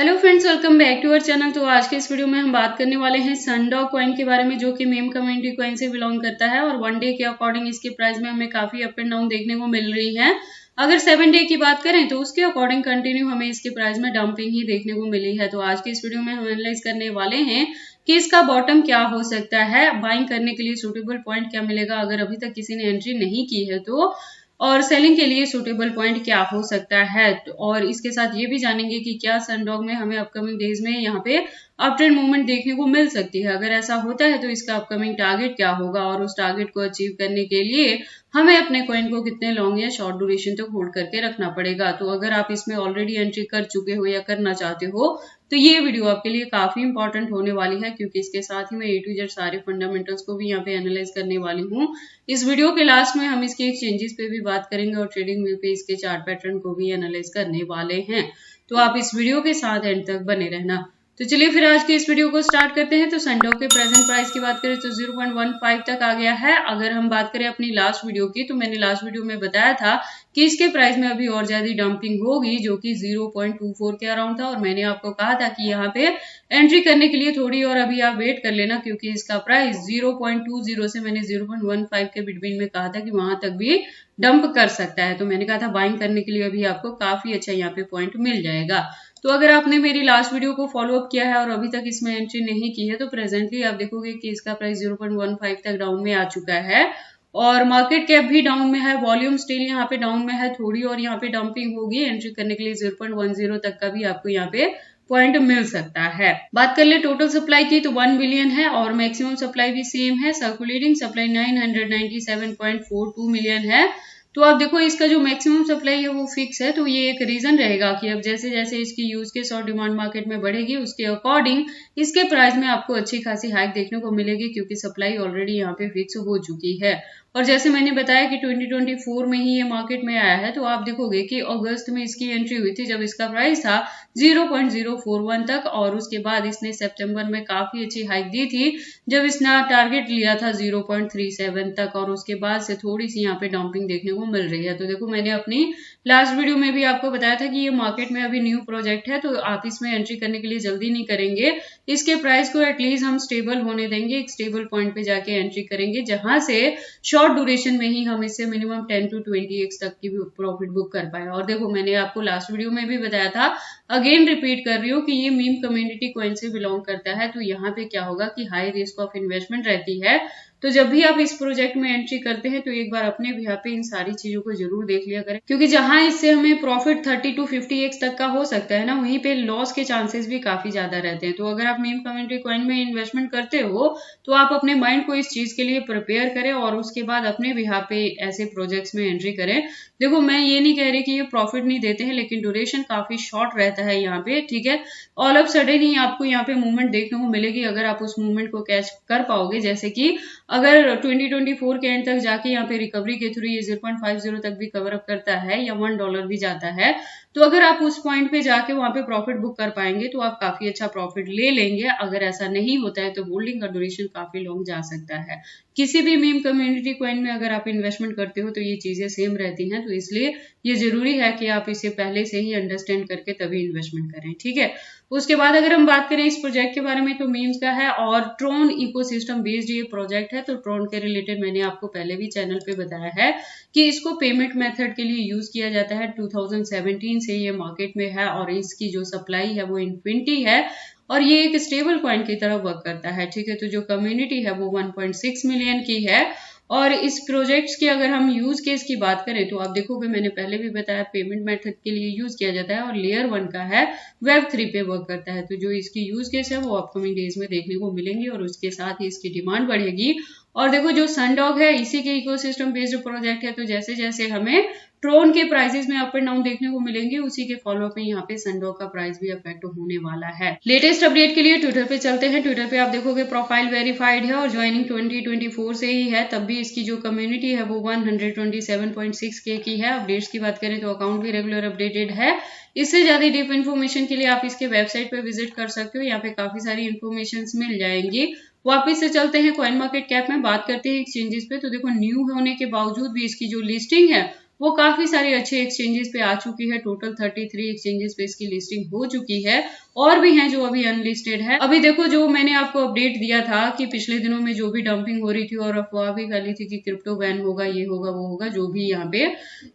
Hello friends, welcome back to our channel. तो आज के इस वीडियो में हम बात करने वाले हैं सनडॉग कॉइन के बारे में, जो कि मेम कम्युनिटी कॉइन से बिलोंग करता है और वन डे के अकॉर्डिंग इसके प्राइस में हमें काफी अप एंड डाउन देखने को मिल रही है। अगर 7 डे की बात करें तो उसके अकॉर्डिंग कंटिन्यू हमें इसके प्राइस में डंपिंग ही देखने को मिली है। तो आज के इस वीडियो में हम एनालाइज करने वाले हैं कि इसका बॉटम क्या हो सकता है, बाइंग करने के लिए सूटेबल पॉइंट क्या मिलेगा अगर अभी तक किसी ने एंट्री नहीं की है तो, और सेलिंग के लिए सूटेबल पॉइंट क्या हो सकता है। और इसके साथ ये भी जानेंगे कि क्या सनडॉग में हमें अपकमिंग डेज में यहाँ पे अप ट्रेंड मूवमेंट देखने को मिल सकती है। अगर ऐसा होता है तो इसका अपकमिंग टारगेट क्या होगा और उस टारगेट को अचीव करने के लिए हमें अपने कॉइन को कितने लॉन्ग या शॉर्ट ड्यूरेशन तक होल्ड करके रखना पड़ेगा। तो अगर आप इसमें ऑलरेडी एंट्री कर चुके हो या करना चाहते हो तो ये वीडियो आपके लिए काफी इंपॉर्टेंट होने वाली है, क्योंकि इसके साथ ही मैं A to Z सारे फंडामेंटल्स को भी यहाँ पे एनालाइज करने वाली हूँ। इस वीडियो के लास्ट में हम इसके एक्सचेंजेस पे भी बात करेंगे और ट्रेडिंग व्यू पे इसके चार्ट पैटर्न को भी एनालाइज करने वाले हैं। तो आप इस वीडियो के साथ एंड तक बने रहना। तो चलिए फिर आज के इस वीडियो को स्टार्ट करते हैं। तो सनडॉग के प्रेजेंट प्राइस की बात करें तो 0.15 तक आ गया है। अगर हम बात करें अपनी लास्ट वीडियो की, तो मैंने लास्ट वीडियो में बताया था कि इसके प्राइस में अभी और ज्यादा डंपिंग होगी, जो कि 0.24 के अराउंड था। और मैंने आपको कहा था कि यहाँ पे एंट्री करने के लिए थोड़ी और अभी आप वेट कर लेना, क्योंकि इसका प्राइस 0.20 से मैंने 0.15 के बिटवीन में कहा था कि वहां तक भी डंप कर सकता है। तो मैंने कहा था बाइंग करने के लिए अभी आपको काफी अच्छा यहाँ पे पॉइंट मिल जाएगा। तो अगर आपने मेरी लास्ट वीडियो को फॉलो अप किया है और अभी तक इसमें एंट्री नहीं की है तो प्रेजेंटली आप देखोगे कि इसका प्राइस 0.15 तक डाउन में आ चुका है और मार्केट कैप भी डाउन में है। वॉल्यूम स्टिल यहाँ पे डाउन में है थोड़ी, और यहाँ पे डंपिंग होगी। एंट्री करने के लिए 0.10 तक का भी आपको यहाँ पे पॉइंट मिल सकता है। बात कर ले टोटल सप्लाई की तो 1 बिलियन है और मैक्सिमम सप्लाई भी सेम है। सर्कुलेटिंग सप्लाई 997.42 मिलियन है। तो आप देखो इसका जो मैक्सिमम सप्लाई है वो फिक्स है। तो ये एक रीजन रहेगा कि अब जैसे जैसे इसकी यूज केस और डिमांड मार्केट में बढ़ेगी उसके अकॉर्डिंग इसके प्राइस में आपको अच्छी खासी हाइक देखने को मिलेगी, क्योंकि सप्लाई ऑलरेडी यहाँ पे फिक्स हो चुकी है। और जैसे मैंने बताया कि 2024 में ही ये मार्केट में आया है, तो आप देखोगे कि अगस्त में इसकी एंट्री हुई थी जब इसका प्राइस था 0.041 तक, और उसके बाद इसने सितंबर में काफी अच्छी हाइक दी थी जब इसने टारगेट लिया था 0.37 तक, और उसके बाद से थोड़ी सी यहाँ पे डंपिंग देखने को मिल रही है। तो देखो मैंने अपनी लास्ट वीडियो में भी आपको बताया था कि ये मार्केट में अभी न्यू प्रोजेक्ट है, तो आप इसमें एंट्री करने के लिए जल्दी नहीं करेंगे। इसके प्राइस को एटलीस्ट हम स्टेबल होने देंगे, एक स्टेबल पॉइंट पे जाके एंट्री करेंगे जहां से शॉर्ट ड्यूरेशन में ही हम इससे मिनिमम 10 to 20x तक की भी प्रॉफिट बुक कर पाए। और देखो मैंने आपको लास्ट वीडियो में भी बताया था, अगेन रिपीट कर रही हूँ कि ये मीम कम्युनिटी कॉइन से बिलोंग करता है। तो यहाँ पे क्या होगा कि हाई रिस्क ऑफ इन्वेस्टमेंट रहती है। तो जब भी आप इस प्रोजेक्ट में एंट्री करते हैं तो एक बार अपने भी यहाँ पे इन सारी चीजों को जरूर देख लिया करें, क्योंकि जहां इससे हमें प्रॉफिट 30 to 50x तक का हो सकता है ना, वहीं पे लॉस के चांसेस भी काफी ज्यादा रहते हैं। तो अगर आप मीम कम्युनिटी कॉइन में इन्वेस्टमेंट करते हो तो आप अपने माइंड को इस चीज के लिए प्रिपेयर करें और उसके बाद अपने भी यहाँ पे ऐसे प्रोजेक्ट्स में एंट्री करें। देखो मैं ये नहीं कह रही कि ये प्रॉफिट नहीं देते हैं, लेकिन ड्यूरेशन काफी शॉर्ट रहता है यहाँ पे, ठीक है। ऑल ऑफ सडन ही आपको यहाँ पे मूवमेंट देखने को मिलेगी अगर आप उस मूवमेंट को कैच कर पाओगे। जैसे कि अगर 2024 के एंड तक जाके यहाँ पे रिकवरी के थ्रू ये 0.50 तक भी कवर अप करता है या $1 भी जाता है, तो अगर आप उस पॉइंट पे जाके वहां पे प्रॉफिट बुक कर पाएंगे तो आप काफी अच्छा प्रॉफिट ले लेंगे। अगर ऐसा नहीं होता है तो होल्डिंग का ड्यूरेशन काफी लॉन्ग जा सकता है। किसी भी मीम कम्युनिटी कॉइन में अगर आप इन्वेस्टमेंट करते हो तो ये चीजें सेम रहती हैं, तो इसलिए ये जरूरी है कि आप इसे पहले से ही अंडरस्टैंड करके तभी इन्वेस्टमेंट करें, ठीक है। उसके बाद अगर हम बात करें इस प्रोजेक्ट के बारे में तो मीम्स का है और ट्रोन इकोसिस्टम बेस्ड ये प्रोजेक्ट है। तो ट्रोन के रिलेटेड मैंने आपको पहले भी चैनल पे बताया है कि इसको पेमेंट मेथड के लिए यूज किया जाता है। 2017 से ये मार्केट में है और इसकी जो सप्लाई है वो इन्फिनिटी है और ये एक स्टेबल कॉइन की तरह वर्क करता है, ठीक है। तो जो कम्युनिटी है वो 1.6 मिलियन की है। और इस प्रोजेक्ट्स की अगर हम यूज केस की बात करें तो आप देखोगे मैंने पहले भी बताया पेमेंट मेथड के लिए यूज किया जाता है और लेयर 1 का है Web3 पे वर्क करता है। तो जो इसकी यूज केस है वो अपकमिंग डेज में देखने को मिलेंगी और उसके साथ ही इसकी डिमांड बढ़ेगी। और देखो जो सनडॉग है इसी के इकोसिस्टम बेस्ड प्रोजेक्ट है, तो जैसे जैसे हमें ट्रोन के प्राइसेस में अप एंड डाउन देखने को मिलेंगे उसी के फॉलोअप में यहाँ पे सनडॉग का प्राइस भी अफेक्ट होने वाला है। लेटेस्ट अपडेट के लिए ट्विटर पे चलते हैं। ट्विटर पे आप देखोगे प्रोफाइल वेरीफाइड है और ज्वाइनिंग 2024 से ही है, तब भी इसकी जो कम्युनिटी है वो 127.6K की है। अपडेट्स की बात करें तो अकाउंट भी रेगुलर अपडेटेड है। इससे ज्यादा डीप इन्फॉर्मेशन के लिए आप इसके वेबसाइट पे विजिट कर सकते हो, यहाँ पे काफी सारी इन्फॉर्मेशन मिल जाएंगी। वापिस से चलते हैं कॉइन मार्केट कैप में, बात करते हैं एक्सचेंजेस पे। तो देखो न्यू होने के बावजूद भी इसकी जो लिस्टिंग है वो काफी सारे अच्छे एक्सचेंजेस पे आ चुकी है। टोटल 33 एक्सचेंजेस पे इसकी लिस्टिंग हो चुकी है और भी हैं जो अभी अनलिस्टेड है। अभी देखो जो मैंने आपको अपडेट दिया था कि पिछले दिनों में जो भी डंपिंग हो रही थी और अफवाह भी फैली थी कि क्रिप्टो बैन होगा, ये होगा, वो होगा, जो भी यहाँ पे,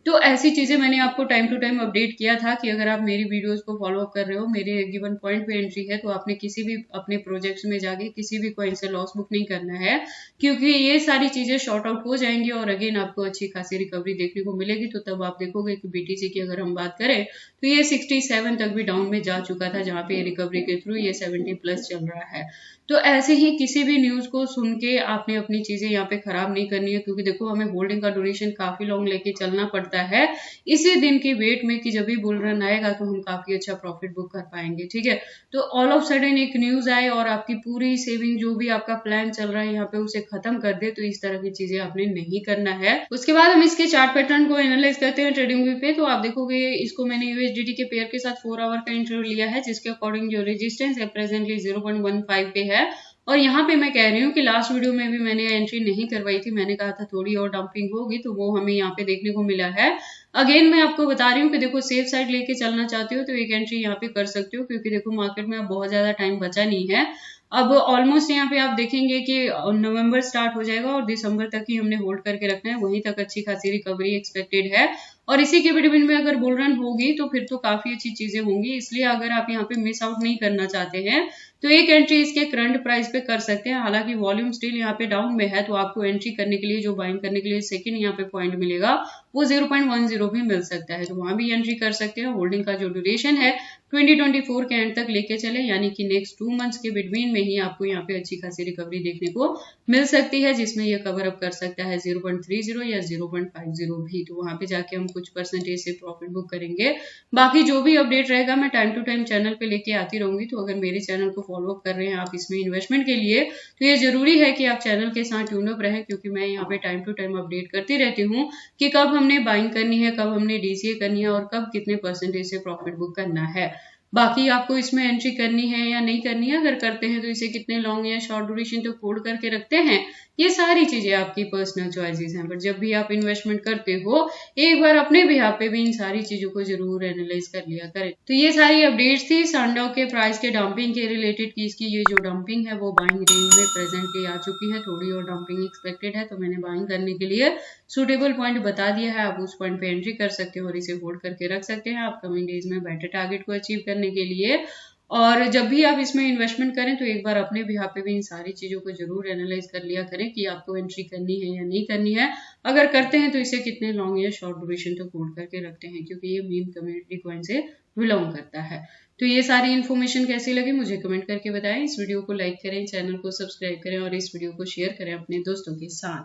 तो ऐसी चीजें मैंने आपको टाइम टू टाइम अपडेट किया था कि अगर आप मेरी वीडियोस को फॉलो अप कर रहे हो, मेरे गिवन पॉइंट पे एंट्री है, तो आपने किसी भी अपने प्रोजेक्ट्स में जाके किसी भी कॉइन से लॉस बुक नहीं करना है, क्योंकि ये सारी चीजें शॉर्ट आउट हो जाएंगी और अगेन आपको अच्छी खासी रिकवरी देखने को मिलेगी। तो तब आप देखोगे कि बीटीसी की अगर हम बात करें तो ये 67 तक भी डाउन में जा चुका था, जहां पे रिकवरी के थ्रू ये 70 प्लस चल रहा है। तो ऐसे ही किसी भी न्यूज को सुन के आपने अपनी चीजें यहाँ पे खराब नहीं करनी है, क्योंकि देखो हमें होल्डिंग का ड्यूरेशन काफी लॉन्ग लेके चलना पड़ता है इसी दिन की वेट में कि जब भी बुल रन आएगा तो हम काफी अच्छा प्रॉफिट बुक कर पाएंगे। ठीक है, तो ऑल ऑफ सडन एक न्यूज आए और आपकी पूरी सेविंग जो भी आपका प्लान चल रहा है यहाँ पे उसे खत्म कर दे, तो इस तरह की चीजें आपने नहीं करना है। उसके बाद हम इसके चार्ट पैटर्न को एनालाइज करते हैं ट्रेडिंग व्यू पे। तो आप देखोगे इसको मैंने यूएसडीटी के पेयर के साथ 4 आवर का इंटरव्यू लिया है, जिसके अकॉर्डिंग जो रेजिस्टेंस है प्रेजेंटली 0.15 पे है। और यहाँ पे मैं कह रही हूँ कि लास्ट वीडियो में भी मैंने एंट्री नहीं करवाई थी, मैंने कहा था थोड़ी और डंपिंग होगी, तो वो हमें यहाँ पे देखने को मिला है। अगेन मैं आपको बता रही हूँ कि देखो सेफ साइड लेके चलना चाहते हो तो एक एंट्री यहाँ पे कर सकते हो, क्योंकि देखो मार्केट में अब बहुत ज्यादा टाइम बचा नहीं है। अब ऑलमोस्ट यहाँ पे आप देखेंगे कि नवंबर स्टार्ट हो जाएगा और दिसंबर तक ही हमने होल्ड करके रखना है, वहीं तक अच्छी खासी रिकवरी एक्सपेक्टेड है। और इसी के बिटवीन में अगर बुल रन होगी तो फिर तो काफी अच्छी चीजें होंगी, इसलिए अगर आप यहाँ पे मिस आउट नहीं करना चाहते हैं तो एक एंट्री इसके करंट प्राइस पे कर सकते हैं। हालांकि वॉल्यूम स्टिल यहाँ पे डाउन में है, तो आपको एंट्री करने के लिए जो बाइंग करने के लिए सेकंड यहाँ पे पॉइंट मिलेगा वो 0.10 भी मिल सकता है, तो वहां भी एंट्री कर सकते हैं। होल्डिंग का जो ड्यूरेशन है 2024 के एंड तक लेके चले, यानी कि नेक्स्ट 2 मंथ्स के बिटवीन में ही आपको यहाँ पे अच्छी खासी रिकवरी देखने को मिल सकती है, जिसमें ये कवर अप कर सकता है 0.30 या 0.50 भी। तो वहां पे जाके हम कुछ परसेंटेज से प्रॉफिट बुक करेंगे। बाकी जो भी अपडेट रहेगा मैं टाइम टू टाइम चैनल पे लेके आती रहूंगी, तो अगर मेरे चैनल को फॉलो अप कर रहे हैं आप इसमें इन्वेस्टमेंट के लिए, तो ये जरूरी है कि आप चैनल के साथ ट्यून अप रहें, क्योंकि मैं यहाँ पे टाइम टू टाइम अपडेट करती रहती हूँ कि कब हमने बाइंग करनी है, कब हमने डीसीए करनी है और कब कितने परसेंटेज से प्रॉफिट बुक करना है। बाकी आपको इसमें एंट्री करनी है या नहीं करनी है, अगर करते हैं तो इसे कितने लॉन्ग या शॉर्ट ड्यूरेशन तक होल्ड करके रखते हैं, ये सारी चीजें आपकी पर्सनल चॉइसेस हैं। बट जब भी आप इन्वेस्टमेंट करते हो एक बार अपने बिहाफ पे भी इन सारी चीजों को जरूर एनालाइज कर लिया करें। तो ये सारी अपडेट्स थी सनडॉक के प्राइस के डंपिंग के रिलेटेड की इसकी ये जो डंपिंग है वो बाइंग रेंज में प्रेजेंटली आ चुकी है, थोड़ी और डंपिंग एक्सपेक्टेड है, तो मैंने बाइंग करने के लिए सुटेबल पॉइंट बता दिया है। आप उस पॉइंट पे एंट्री कर सकते हो और इसे होल्ड करके रख सकते हैं आप कमिंग डेज में बेटर टारगेट को अचीव करने के लिए। और जब भी आप इसमें इन्वेस्टमेंट करें तो एक बार अपने बिहाफ पे भी इन सारी चीजों को जरूर एनालाइज कर लिया करें कि आपको एंट्री करनी है या नहीं करनी है। अगर करते हैं तो इसे कितने लॉन्ग या शॉर्ट ड्यूरेशन तक होल्ड करके रखते हैं, क्योंकि ये मीम कम्युनिटी कॉइन से बिलोंग करता है। तो ये सारी इन्फॉर्मेशन कैसी लगी मुझे कमेंट करके बताएं। इस वीडियो को लाइक करें, चैनल को सब्सक्राइब करें और इस वीडियो को शेयर करें अपने दोस्तों के साथ।